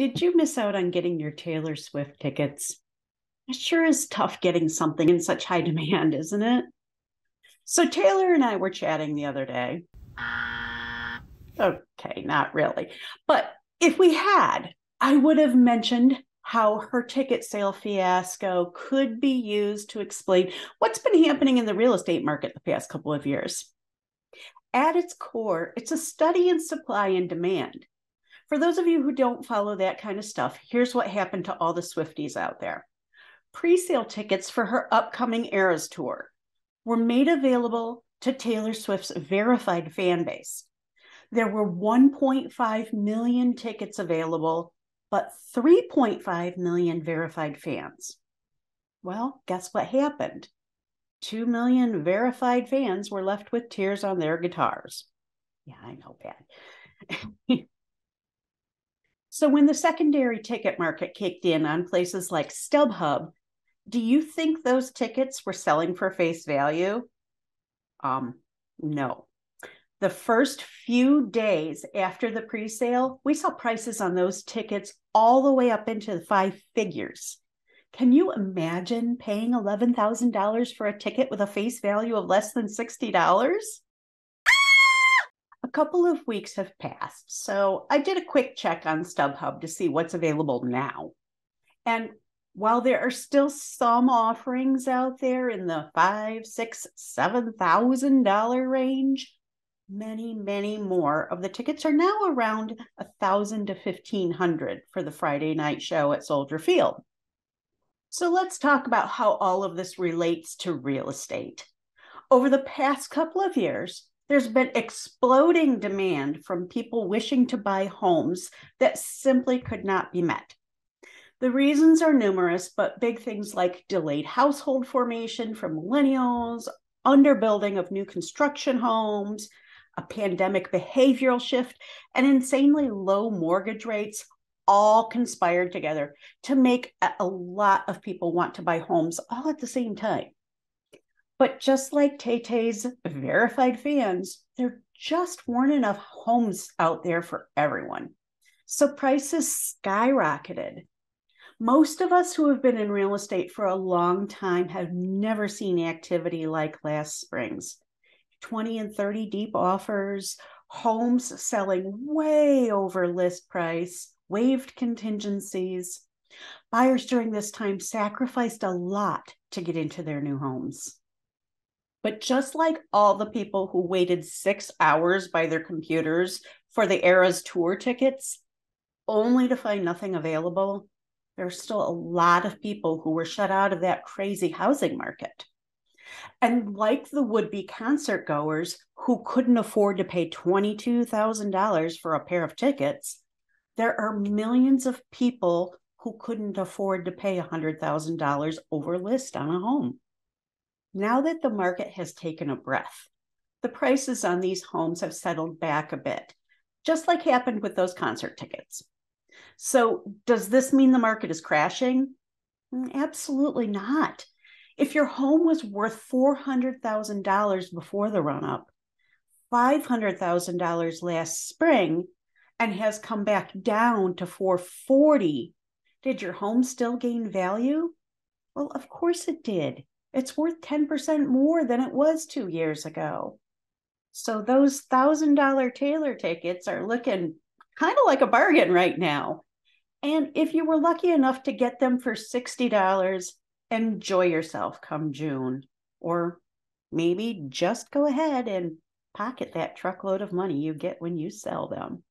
Did you miss out on getting your Taylor Swift tickets? It sure is tough getting something in such high demand, isn't it? So, Taylor and I were chatting the other day. Okay, not really. But if we had, I would have mentioned how her ticket sale fiasco could be used to explain what's been happening in the real estate market the past couple of years. At its core, it's a study in supply and demand. For those of you who don't follow that kind of stuff, here's what happened to all the Swifties out there. Pre-sale tickets for her upcoming Eras tour were made available to Taylor Swift's verified fan base. There were 1.5 million tickets available, but 3.5 million verified fans. Well, guess what happened? 2 million verified fans were left with tears on their guitars. Yeah, I know, bad. So when the secondary ticket market kicked in on places like StubHub, do you think those tickets were selling for face value? No. The first few days after the pre-sale, we saw prices on those tickets all the way up into the five figures. Can you imagine paying $11,000 for a ticket with a face value of less than $60? A couple of weeks have passed, so I did a quick check on StubHub to see what's available now. And while there are still some offerings out there in the $5,000, $6,000, $7,000 range, many more of the tickets are now around $1,000 to $1,500 for the Friday night show at Soldier Field. So let's talk about how all of this relates to real estate. Over the past couple of years, there's been exploding demand from people wishing to buy homes that simply could not be met. The reasons are numerous, but big things like delayed household formation for millennials, underbuilding of new construction homes, a pandemic behavioral shift, and insanely low mortgage rates all conspired together to make a lot of people want to buy homes all at the same time. But just like Tay-Tay's verified fans, there just weren't enough homes out there for everyone. So prices skyrocketed. Most of us who have been in real estate for a long time have never seen activity like last spring's. 20 and 30 deep offers, homes selling way over list price, waived contingencies. Buyers during this time sacrificed a lot to get into their new homes. But just like all the people who waited 6 hours by their computers for the Eras tour tickets, only to find nothing available, there's still a lot of people who were shut out of that crazy housing market. And like the would-be concert goers who couldn't afford to pay $22,000 for a pair of tickets, there are millions of people who couldn't afford to pay $100,000 over list on a home. Now that the market has taken a breath, the prices on these homes have settled back a bit, just like happened with those concert tickets. So does this mean the market is crashing? Absolutely not. If your home was worth $400,000 before the run-up, $500,000 last spring, and has come back down to $440,000, did your home still gain value? Well, of course it did. It's worth 10% more than it was 2 years ago. So those $1,000 Taylor tickets are looking kind of like a bargain right now. And if you were lucky enough to get them for $60, enjoy yourself come June. Or maybe just go ahead and pocket that truckload of money you get when you sell them.